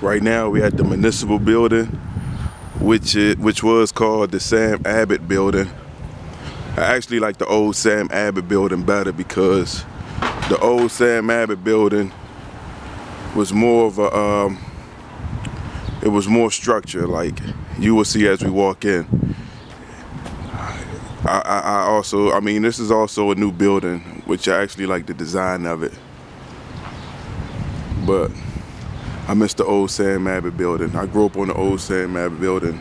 Right now we're at the municipal building, which was called the Sam Abbott building. I actually like the old Sam Abbott building better because the old Sam Abbott building was more of a, it was more structure, like you will see as we walk in. I mean, this is also a new building, which I actually like the design of it. But I miss the old Sam Abbott building. I grew up on the old Sam Abbott building.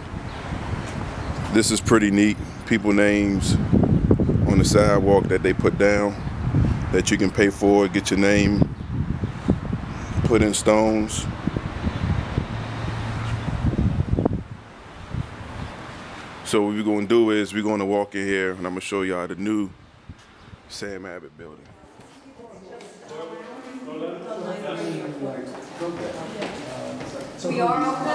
This is pretty neat. People names on the sidewalk that they put down that you can pay for, get your name put in stones. So what we're gonna do is we're gonna walk in here and I'm gonna show y'all the new Sam Abbott building. We are open?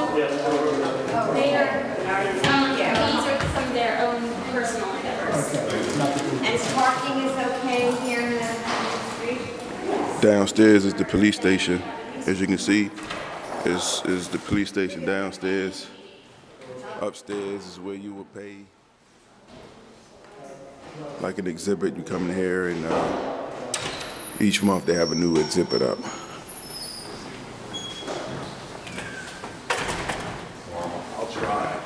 Oh, they are, these are some of their own personal endeavors. And parking is okay here in the street? Downstairs is the police station. As you can see, is the police station downstairs. Upstairs is where you would pay like an exhibit. You come in here and each month they have a new exhibit up. I'll try.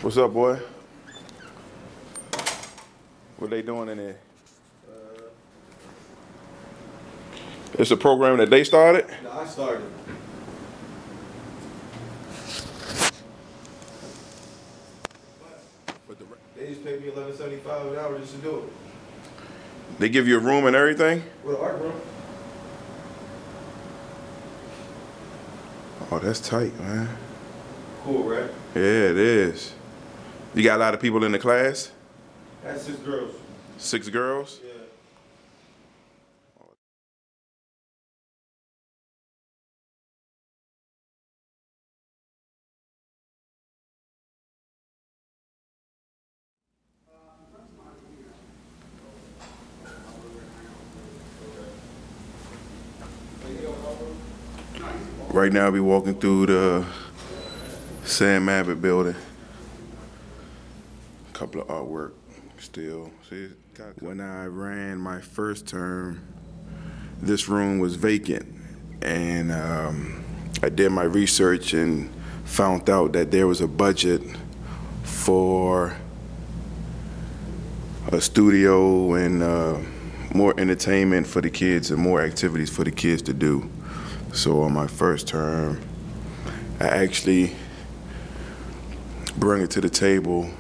What's up, boy? What they doing in there? It's a program that they started? No, I started. They just paid me $11.75 an hour just to do it. They give you a room and everything? With an art room. Oh, that's tight, man. Cool, right? Yeah, it is. You got a lot of people in the class? That's 6 girls. 6 girls? Yeah. Right now we walking through the Sam Abbott building. A couple of artwork still. See, when I ran my first term, this room was vacant. And I did my research and found out that there was a budget for a studio and more entertainment for the kids and more activities for the kids to do. So on my first term, I actually brought it to the table,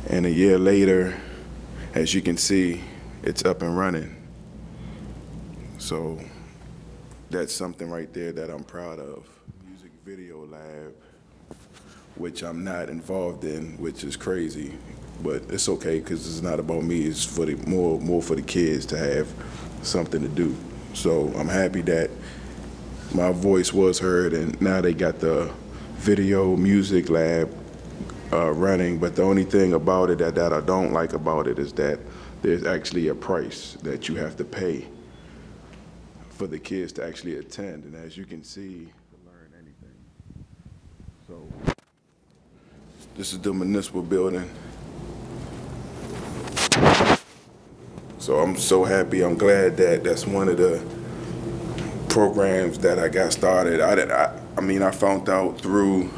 and a year later, as you can see, it's up and running. So that's something right there that I'm proud of. Music video lab, which I'm not involved in, which is crazy, but it's okay because it's not about me. It's for the more for the kids to have something to do. So I'm happy that my voice was heard, and now they got the video music lab running. But the only thing about it that I don't like about it is that there's actually a price that you have to pay for the kids to actually attend. And as you can see, to learn anything. So this is the municipal building. So I'm so happy. I'm glad that that's one of the programs that I got started. I mean, I found out through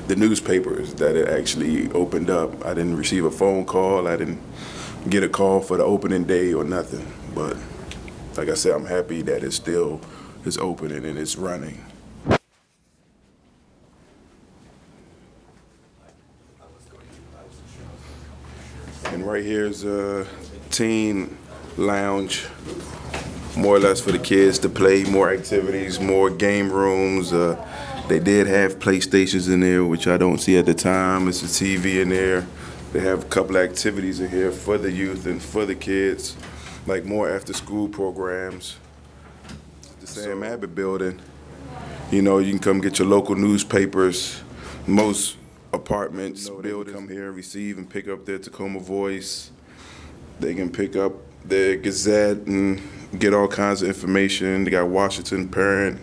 the newspapers that it actually opened up. I didn't receive a phone call. I didn't get a call for the opening day or nothing. But like I said, I'm happy that it still is opening and it's running. And right here's a teen lounge, more or less for the kids to play, more activities, more game rooms. They did have PlayStations in there, which I don't see at the time. It's a TV in there. They have a couple of activities in here for the youth and for the kids, like more after-school programs. The Sam Abbott building, you know, you can come get your local newspapers. Most apartments, buildings come here, receive and pick up their Takoma Voice. They can pick up their Gazette and get all kinds of information. They got Washington Parent.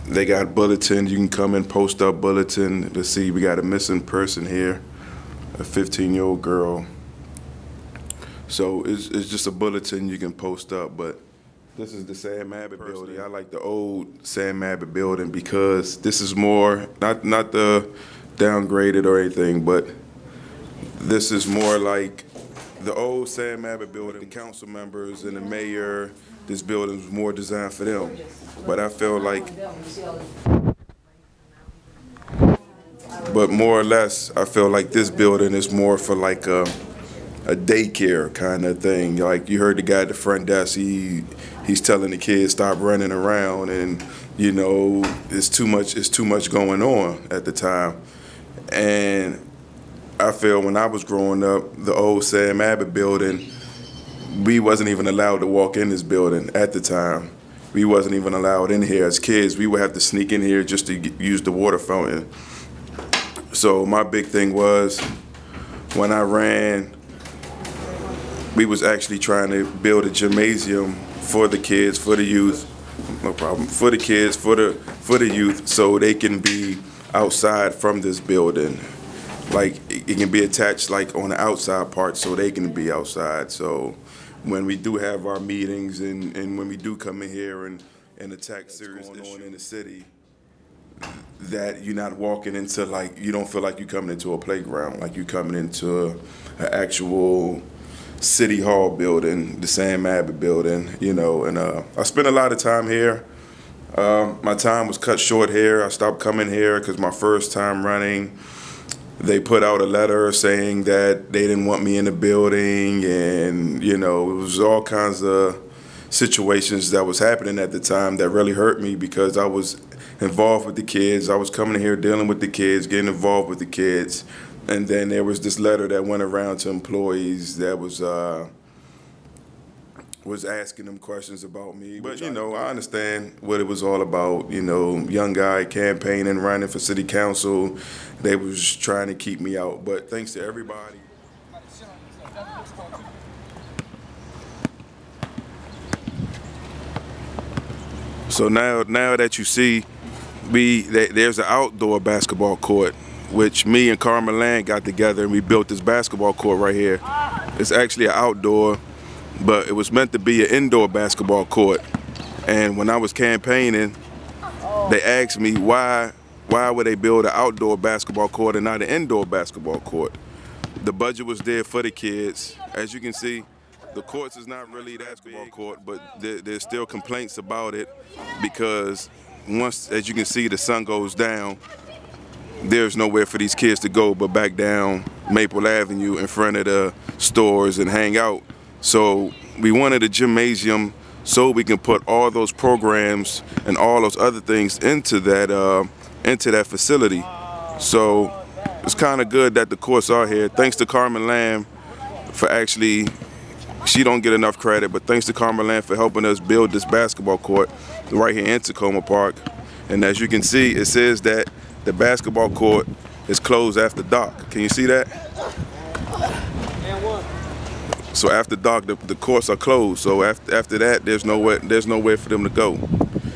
They got bulletin. You can come and post up bulletin to see we got a missing person here, a 15-year-old girl. So it's just a bulletin you can post up. But this is the Sam Abbott building. I like the old Sam Abbott building because this is more, not the downgraded or anything, but this is more like the old Sam Abbott building. The council members and the mayor, this building was more designed for them. But I feel like, but more or less, I feel like this building is more for like a daycare kind of thing. Like you heard the guy at the front desk, he's telling the kids stop running around, and you know it's too much going on at the time. And I feel when I was growing up, the old Sam Abbott building, we wasn't even allowed to walk in this building at the time. We wasn't even allowed in here as kids. We would have to sneak in here just to use the water fountain. So my big thing was, when I ran, we was actually trying to build a gymnasium for the kids, for the youth, no problem, for the kids, for the youth, so they can be outside from this building. Like it can be attached like on the outside part so they can be outside. So when we do have our meetings and when we do come in here and attack serious issues in the city, that you're not walking into, like, you don't feel like you're coming into a playground, like you're coming into an actual city hall building, the Sam Abbott building, you know. And I spent a lot of time here. My time was cut short here. I stopped coming here because my first time running, they put out a letter saying that they didn't want me in the building, and you know, it was all kinds of situations that was happening at the time that really hurt me because I was involved with the kids. I was coming here dealing with the kids, getting involved with the kids, and then there was this letter that went around to employees that was asking them questions about me. But you know, I understand what it was all about. You know, young guy campaigning, running for city council. They was trying to keep me out, but thanks to everybody. So now that you see, there's an outdoor basketball court, which me and Carmen Land got together and we built this basketball court right here. It's actually an outdoor, but it was meant to be an indoor basketball court. And when I was campaigning, they asked me why would they build an outdoor basketball court and not an indoor basketball court? The budget was there for the kids. As you can see, the courts is not really that basketball court, but there's still complaints about it because once, as you can see, the sun goes down, there's nowhere for these kids to go but back down Maple Avenue in front of the stores and hang out. So we wanted a gymnasium so we can put all those programs and all those other things into that facility. So it's kind of good that the courts are here. Thanks to Carmen Lamb for actually, she don't get enough credit, but thanks to Carmen Lamb for helping us build this basketball court right here in Takoma Park. And as you can see, it says that the basketball court is closed after dark. Can you see that? So after dark, the courts are closed. So after that, there's nowhere for them to go.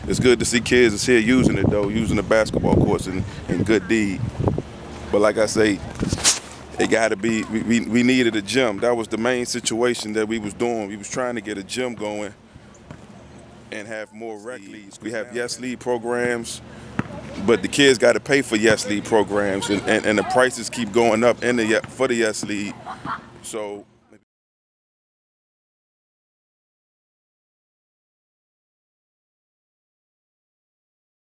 It's good to see kids is here using it though, using the basketball courts in good deed. But like I say, it got to be. We needed a gym. That was the main situation that we was doing. We was trying to get a gym going and have more rec leagues. We have Yes League programs, but the kids got to pay for Yes League programs, and the prices keep going up for the Yes League. So